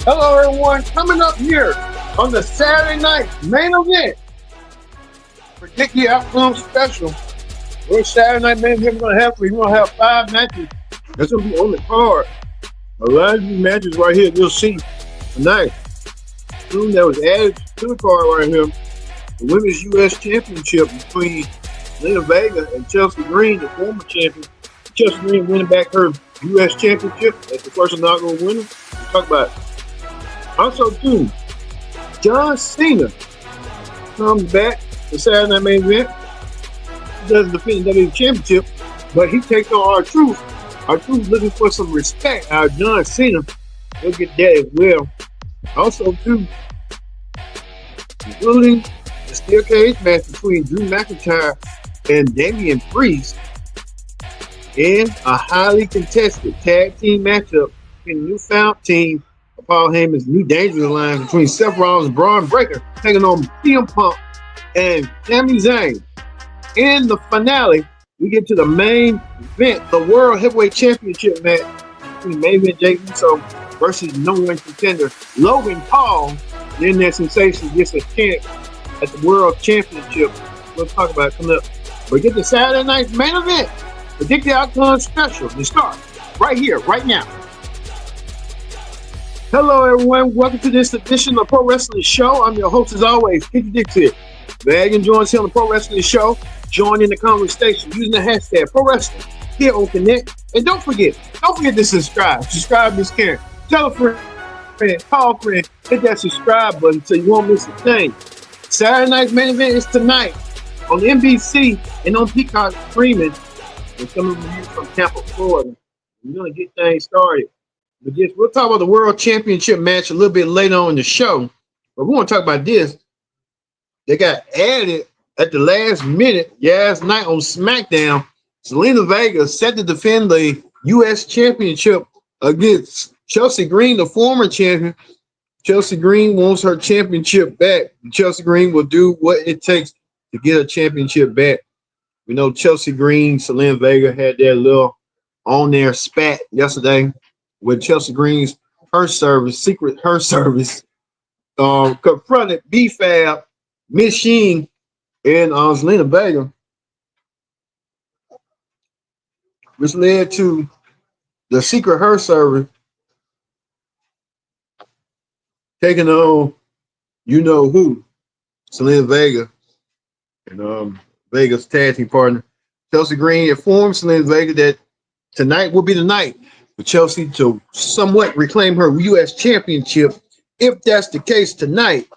Hello, everyone. Coming up here on the Saturday night main event, predict the outcome special. We're Saturday night main event. We're gonna have 5 matches. That's gonna be on the card. A lot of these matches right here you'll see tonight. Soon that was added to the card right here. The Women's U.S. Championship between Lena Vega and Chelsea Green, the former champion. Chelsea Green winning back her U.S. Championship as the first inaugural winner. We'll talk about it. Also, too, John Cena comes back to Saturday Night Main Event. He doesn't defend the WWE Championship, but he takes on R-Truth. R-Truth looking for some respect out of John Cena. We'll get that as well. Also, too, including the steel cage match between Drew McIntyre and Damian Priest, and a highly contested tag team matchup in the newfound team of Paul Heyman's New Dangerous Alliance between Seth Rollins and Braun Breaker, taking on CM Punk and Sami Zayn. In the finale, we get to the main event, the World Heavyweight Championship match between main event Jey Uso versus number one contender Logan Paul. Then that sensation gets a chance at the World Championship. We'll talk about it coming up. But get the Saturday night main event. Predict the outcome special to start right here, right now. Hello, everyone. Welcome to this edition of Pro Wrestling Show. I'm your host, as always, Kitty Dixie. Glad you can join us here on the Pro Wrestling Show. Join in the conversation using the hashtag Pro Wrestling here on Connect. And don't forget to subscribe. Subscribe is caring. Tell a friend, call a friend, hit that subscribe button so you won't miss a thing. Saturday night's main event is tonight on NBC and on Peacock streaming. And coming to you from Tampa, Florida. We're going to get things started. But we'll talk about the World Championship match a little bit later on in the show. But we want to talk about this. They got added at the last minute last night on SmackDown. Zelina Vega set to defend the U.S. Championship against Chelsea Green, the former champion. Chelsea Green wants her championship back. Chelsea Green will do what it takes to get her championship back. We know Chelsea Green, Zelina Vega had their little on there spat yesterday with Chelsea Green's secret her service, confronted B-Fab, Miss Sheen, and Zelina Vega, which led to the secret her service taking on you know who, Zelina Vega, and Vega's tag team partner. Chelsea Green informed Zelina Vega that tonight will be the night for Chelsea to somewhat reclaim her U.S. championship. If that's the case tonight,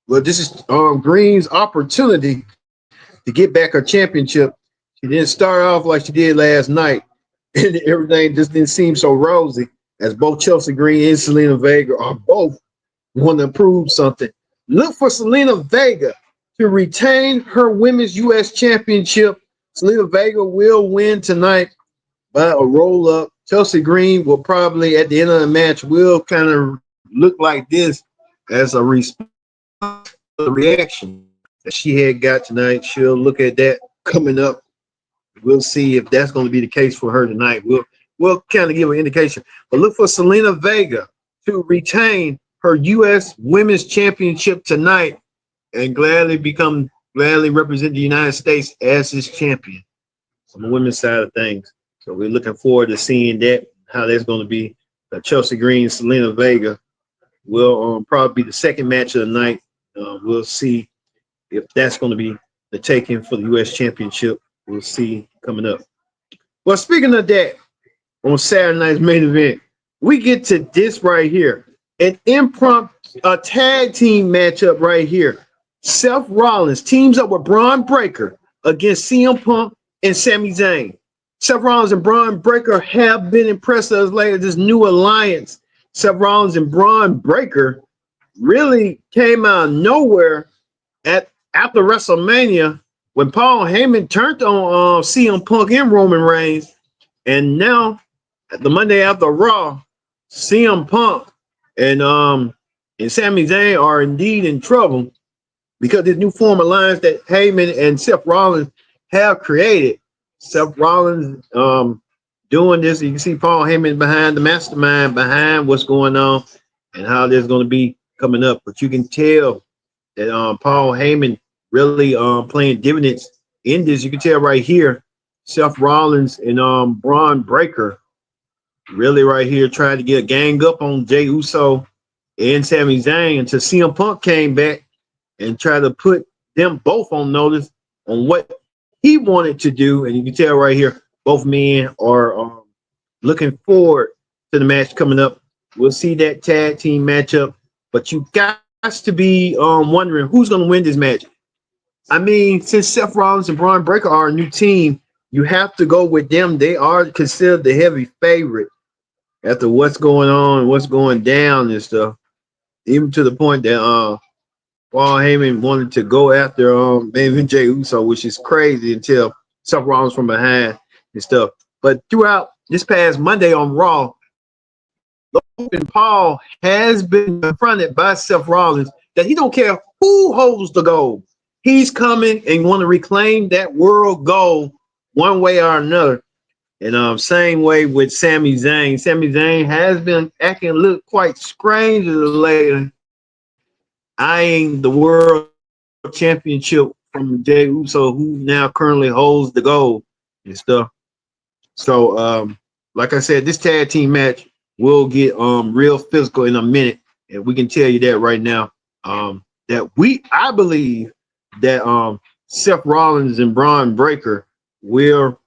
well, this is Green's opportunity to get back her championship. She didn't start off like she did last night, and everything just didn't seem so rosy, as both Chelsea Green and Zelina Vega are both want to prove something. Look for Zelina Vega to retain her women's U.S. championship. Zelina Vega will win tonight by a roll-up. Chelsea Green will probably, at the end of the match, will kind of look like this as a response to the reaction that she had got tonight. She'll look at that coming up. We'll see if that's going to be the case for her tonight. We'll kind of give an indication. But look for Zelina Vega to retain her U.S. Women's Championship tonight and gladly represent the United States as his champion on the women's side of things. So we're looking forward to seeing that, how that's going to be. Chelsea Green, Zelina Vega will probably be the second match of the night. We'll see if that's going to be the taking for the U.S. Championship. We'll see coming up. Well, speaking of that, on Saturday night's main event, we get to this right here. An impromptu tag team matchup right here. Seth Rollins teams up with Braun Breaker against CM Punk and Sami Zayn. Seth Rollins and Braun Breaker have been impressive as late as this new alliance. Seth Rollins and Braun Breaker really came out of nowhere after WrestleMania when Paul Heyman turned on CM Punk and Roman Reigns. And now, at the Monday after Raw, CM Punk and Sami Zayn are indeed in trouble because this new form alliance that Heyman and Seth Rollins have created. Seth Rollins doing this. You can see Paul Heyman behind the mastermind, behind what's going on. and how there's going to be coming up. But you can tell that Paul Heyman really playing dividends in this. You can tell right here, Seth Rollins and Braun Breaker really right here trying to get a gang up on Jey Uso and Sami Zayn until CM Punk came back and tried to put them both on notice on what he wanted to do. And you can tell right here, both men are looking forward to the match coming up. We'll see that tag team matchup, but you got to be wondering who's going to win this match. I mean, since Seth Rollins and Braun Breaker are a new team, you have to go with them. They are considered the heavy favorite after what's going on, what's going down and stuff. Even to the point that Paul Heyman wanted to go after maybe Jey Uso, which is crazy until Seth Rollins from behind and stuff. But throughout this past Monday on Raw, Logan Paul has been confronted by Seth Rollins that he don't care who holds the gold. He's coming and want to reclaim that world gold one way or another. And same way with Sami Zayn. Sami Zayn has been acting a little quite strange lately, eyeing the world championship from Jey Uso, who now currently holds the gold and stuff. So, like I said, this tag team match will get real physical in a minute, and we can tell you that right now. I believe that Seth Rollins and Braun Breaker will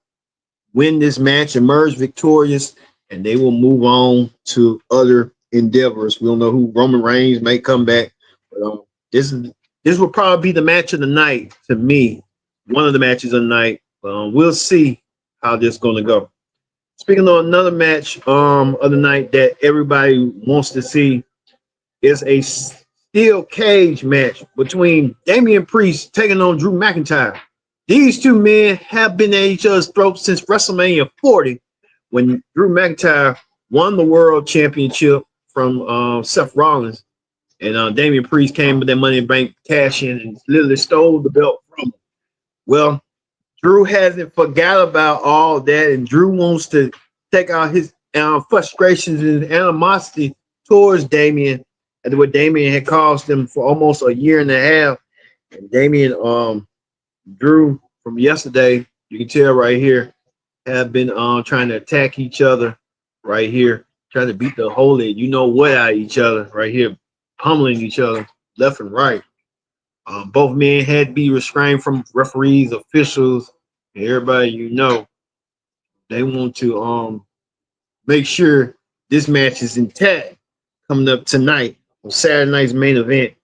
win this match, emerge victorious, and they will move on to other endeavors. We don't know who Roman Reigns may come back, but this will probably be the match of the night to me. One of the matches of the night. We'll see how this is going to go. Speaking of another match of the night that everybody wants to see is a steel cage match between Damian Priest taking on Drew McIntyre. These two men have been at each other's throats since WrestleMania 40, when Drew McIntyre won the World Championship from Seth Rollins, and Damian Priest came with that Money in the Bank cash in and literally stole the belt from him. Well, Drew hasn't forgot about all that, and Drew wants to take out his frustrations and animosity towards Damian, and what Damian had caused him for almost a year and a half. And Damian, Drew from yesterday, you can tell right here, have been trying to attack each other right here, trying to beat the holy, you know what, out of each other right here, pummeling each other left and right. Both men had to be restrained from referees, officials, and everybody you know. They want to make sure this match is intact coming up tonight on Saturday night's main event.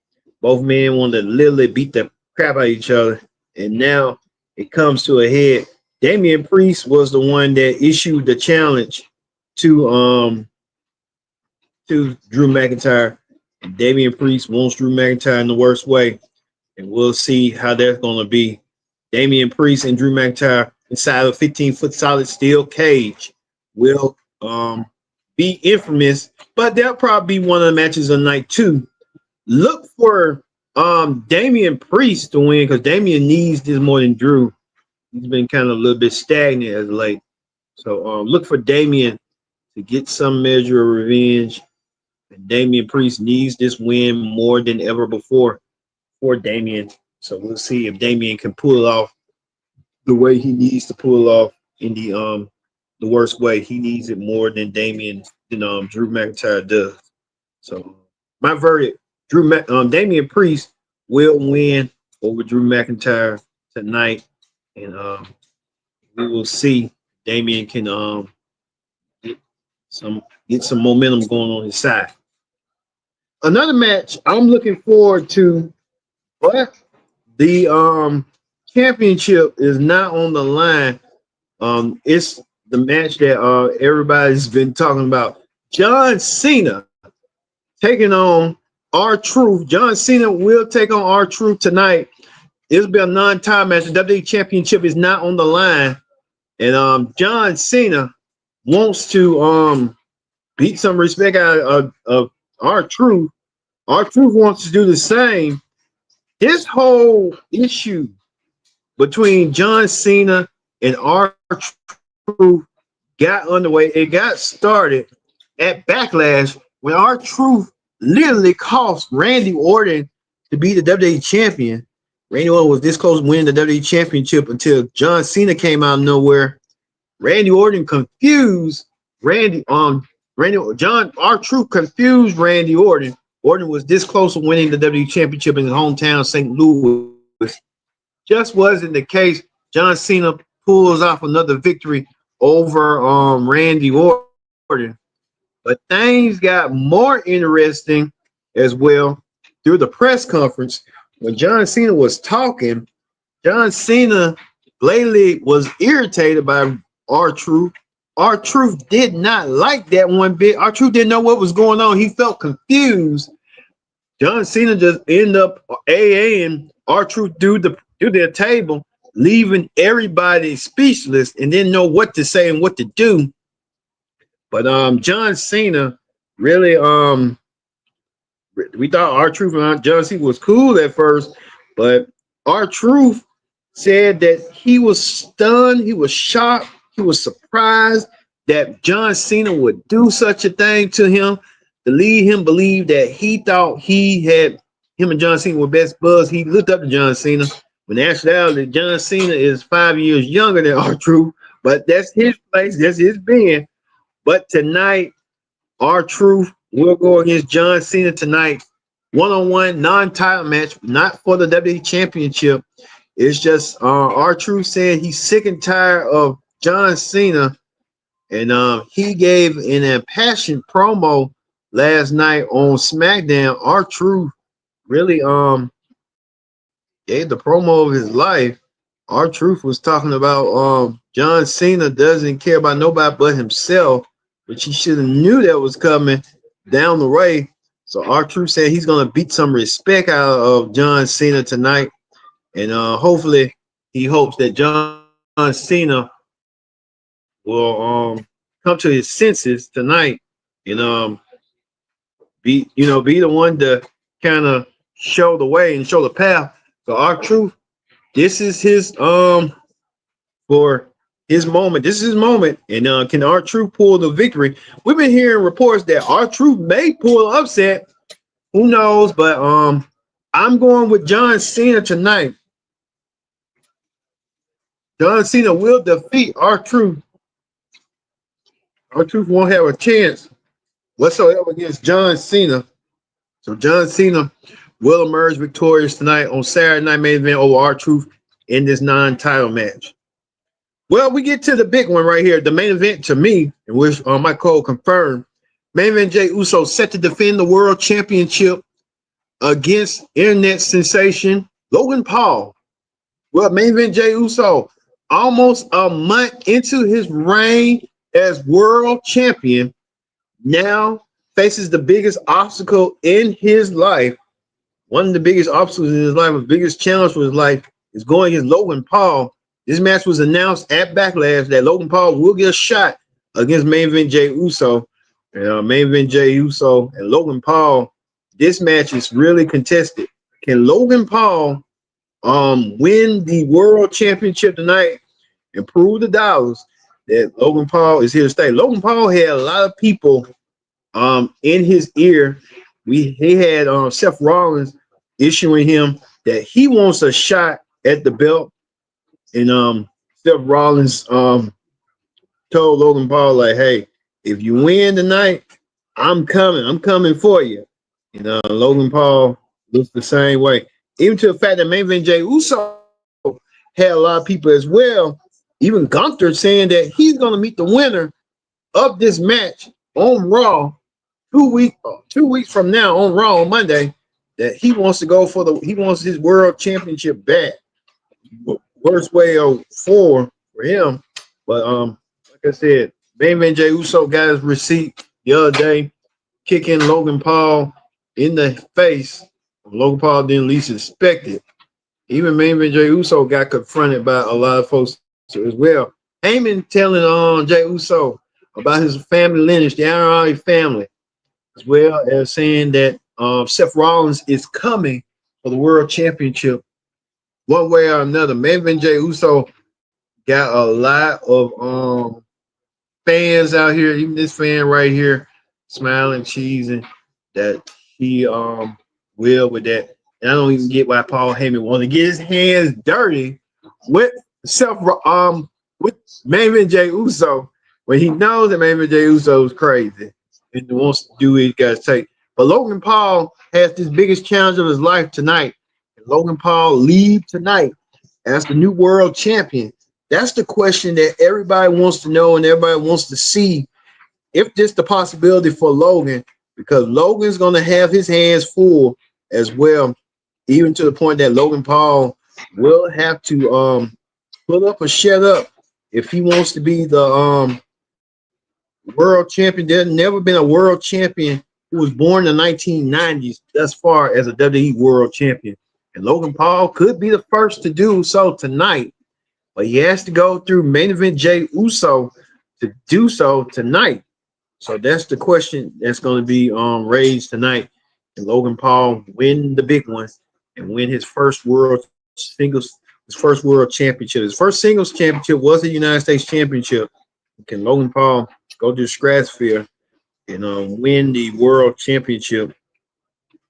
Both men want to literally beat the crap out of each other, and now it comes to a head. Damian Priest was the one that issued the challenge to Drew McIntyre. And Damian Priest wants Drew McIntyre in the worst way, and we'll see how that's going to be. Damian Priest and Drew McIntyre inside a 15-foot solid steel cage will be infamous, but they'll probably be one of the matches of the night too. Look for Damian Priest to win, because Damian needs this more than Drew. He's been kind of a little bit stagnant as late. So look for Damian to get some measure of revenge. And Damian Priest needs this win more than ever before for Damian. So we'll see if Damian can pull it off the way he needs to pull it off in the worst way. He needs it more than Damian Drew McIntyre does. So my verdict: Damian Priest will win over Drew McIntyre tonight, and we will see Damian can get some momentum going on his side. Another match I'm looking forward to, but the championship is not on the line. It's the match that everybody's been talking about. John Cena taking on R-Truth. John Cena will take on R-Truth tonight. It'll be a non-time match. The WWE Championship is not on the line, and John Cena wants to beat some respect out of R-Truth. R-Truth wants to do the same. This whole issue between John Cena and R-Truth got underway. It got started at Backlash when R-Truth literally cost Randy Orton to be the WWE champion. Randy Orton was this close to winning the WWE championship until John Cena came out of nowhere. Randy Orton confused John R-Truth confused Randy Orton. Orton was this close to winning the WWE championship in his hometown, St. Louis. Just wasn't the case. John Cena pulls off another victory over Randy Orton. But things got more interesting as well through the press conference when John Cena was talking. John Cena blatantly was irritated by R-Truth. R-Truth did not like that one bit. R-Truth didn't know what was going on. He felt confused. John Cena just ended up AAing R-Truth through their table, leaving everybody speechless and didn't know what to say and what to do. But John Cena really we thought R-Truth and John Cena was cool at first, but R-Truth said that he was stunned, he was shocked, he was surprised that John Cena would do such a thing to him, to lead him believe that he thought him and John Cena were best buds. He looked up to John Cena when actually John Cena is 5 years younger than R-Truth, but that's his place, that's his being. But tonight, R-Truth will go against John Cena tonight, one-on-one, non-title match, not for the WWE Championship. It's just R-Truth saying he's sick and tired of John Cena, and he gave an impassioned promo last night on SmackDown. R-Truth really gave the promo of his life. R-Truth was talking about John Cena doesn't care about nobody but himself, which he should have knew that was coming down the way. So R-Truth said he's gonna beat some respect out of John Cena tonight, and hopefully he hopes that John Cena will come to his senses tonight and be the one to kind of show the way and show the path. So R-Truth, this is his for his moment. This is his moment. And can R-Truth pull the victory? We've been hearing reports that R-Truth may pull an upset. Who knows? But I'm going with John Cena tonight. John Cena will defeat R-Truth. R-Truth won't have a chance whatsoever against John Cena. So John Cena will emerge victorious tonight on Saturday Night Main Event over R-Truth in this non-title match. Well, we get to the big one right here, the main event to me, in which my code confirmed. Main event Jey Uso set to defend the world championship against internet sensation Logan Paul. Well, main event Jey Uso, almost a month into his reign as world champion, now faces the biggest obstacle in his life. One of the biggest obstacles in his life, the biggest challenge for his life, is going against Logan Paul. This match was announced at Backlash that Logan Paul will get a shot against main event Jey Uso. Main event Jey Uso and Logan Paul. This match is really contested. Can Logan Paul win the world championship tonight and prove the dollars that Logan Paul is here to stay? Logan Paul had a lot of people in his ear. He had Seth Rollins issuing him that he wants a shot at the belt. And Seth Rollins told Logan Paul, like, hey, if you win tonight, I'm coming for you. Logan Paul looks the same way. Even to the fact that main event Jey Uso had a lot of people as well. Even Gunther saying that he's going to meet the winner of this match on Raw 2 weeks from now on Raw on Monday. That he wants to go he wants his world championship back. Worst way forward for him. But like I said, main event Jey Uso got his receipt the other day, kicking Logan Paul in the face. Logan Paul didn't least expect it. Even main event Jey Uso got confronted by a lot of folks as well. Heyman telling Jey Uso about his family lineage, the Aaron family, as well as saying that Seth Rollins is coming for the world championship one way or another. Main event Jey Uso got a lot of fans out here, even this fan right here, smiling, cheesing, that he will with that. And I don't even get why Paul Heyman want to get his hands dirty with self with main event Jey Uso when he knows that main event Jey Uso is crazy and wants to do what he got to take. But Logan Paul has this biggest challenge of his life tonight. And Logan Paul leave tonight as the new world champion. That's the question that everybody wants to know and everybody wants to see if this the possibility for Logan, because Logan's going to have his hands full as well, even to the point that Logan Paul will have to put up or shut up if he wants to be the world champion. There's never been a world champion who was born in the 1990s thus far as a WWE world champion. And Logan Paul could be the first to do so tonight, but he has to go through main event Jey Uso to do so tonight. So that's the question that's going to be raised tonight. And Logan Paul win the big one and win his first world championship. His first singles championship was the United States Championship. Can Logan Paul go to the stratosphere and win the world championship?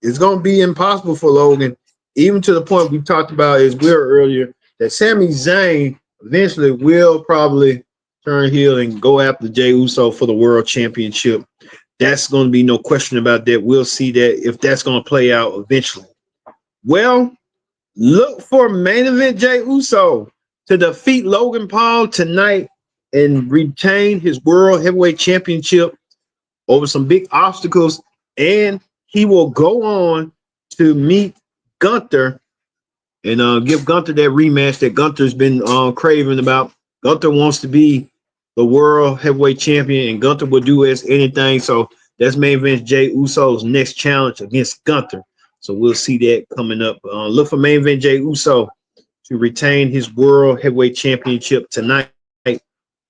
It's going to be impossible for Logan, even to the point we talked about as well earlier, that Sami Zayn eventually will probably turn heel and go after Jey Uso for the world championship. That's going to be no question about that. We'll see that if that's going to play out eventually. Well, look for main event Jey Uso to defeat Logan Paul tonight and retain his world heavyweight championship over some big obstacles. And he will go on to meet Gunther and give Gunther that rematch that Gunther's been craving about. Gunther wants to be the world heavyweight champion, and Gunther will do as anything. So that's main event Jey Uso's next challenge against Gunther. So we'll see that coming up. Look for main event Jey Uso to retain his world heavyweight championship tonight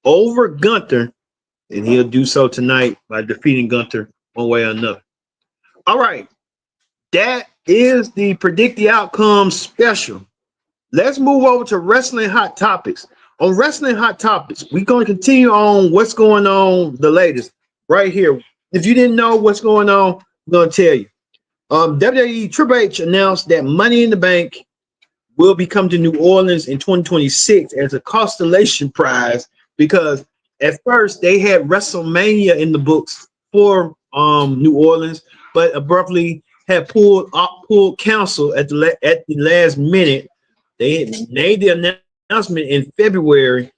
over Gunther, and he'll do so tonight by defeating Gunther one way or another. All right, that is the Predict the Outcome special. Let's move over to Wrestling Hot Topics. On Wrestling Hot Topics, we're going to continue on what's going on, the latest, right here. If you didn't know what's going on, I'm going to tell you. WWE Triple H announced that Money in the Bank will be coming to New Orleans in 2026 as a constellation prize, because at first they had WrestleMania in the books for New Orleans, but abruptly had pulled counsel at the last minute. They had made the announcement in February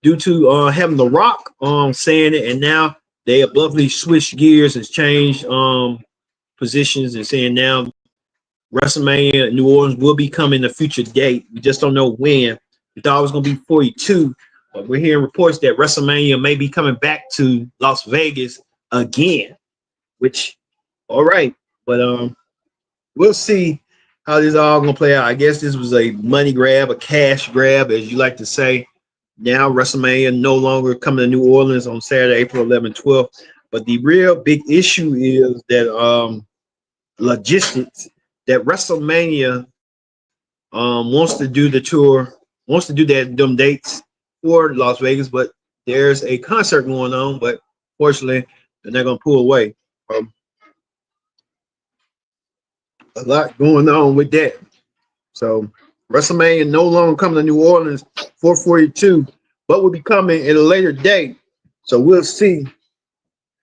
due to having The Rock saying it, and now they abruptly switched gears and changed positions and saying now WrestleMania New Orleans will be coming a future date. We just don't know when. We thought it was going to be 42, but we're hearing reports that WrestleMania may be coming back to Las Vegas again, which, all right, but we'll see how this all going to play out. I guess this was a money grab, a cash grab, as you like to say. Now WrestleMania no longer coming to New Orleans on Saturday, April 11th, 12th. But the real big issue is that logistics, that WrestleMania wants to do the tour, wants to do them dates for Las Vegas, but there's a concert going on, but fortunately they're not going to pull away. A lot going on with that. So WrestleMania no longer coming to New Orleans for 42, but will be coming at a later date. So we'll see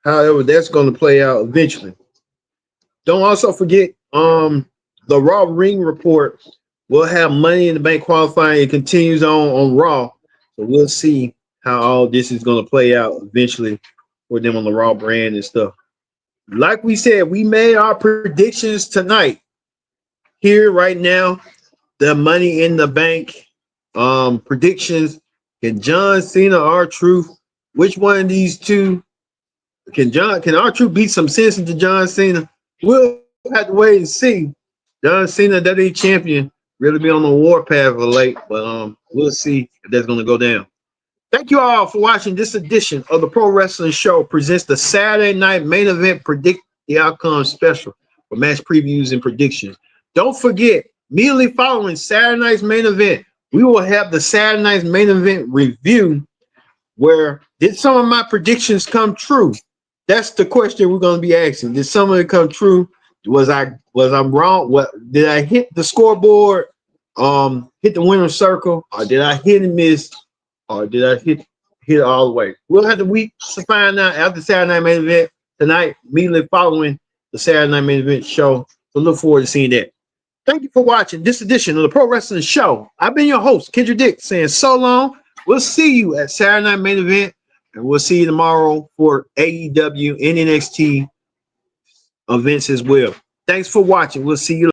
however that's going to play out eventually. Don't also forget the Raw Ring Report will have Money in the Bank qualifying. It continues on Raw. So we'll see how all this is going to play out eventually for them on the Raw brand and stuff. Like we said, we made our predictions tonight. Here right now, the Money in the Bank predictions. Can John Cena, R-Truth, which one of these two can R-Truth beat some sense into John Cena? We'll have to wait and see. John Cena, WWE champion, really be on the warpath of late, but we'll see if that's going to go down. Thank you all for watching this edition of the Pro Wrestling Show presents the Saturday Night Main Event Predict the Outcome special for match previews and predictions. Don't forget, immediately following Saturday night's main event, we will have the Saturday night's main event review, where did some of my predictions come true? That's the question we're going to be asking. Did some of it come true? Was I wrong? What did I hit the scoreboard? Hit the winner's circle, or did I hit and miss, or did I hit it all the way? We'll have the week to find out after Saturday Night Main Event tonight, immediately following the Saturday Night Main Event show. So look forward to seeing that. Thank you for watching this edition of the Pro Wrestling Show. I've been your host, Kendra Dick, saying so long. We'll see you at Saturday Night Main Event, and we'll see you tomorrow for AEW and NXT events as well. Thanks for watching. We'll see you later.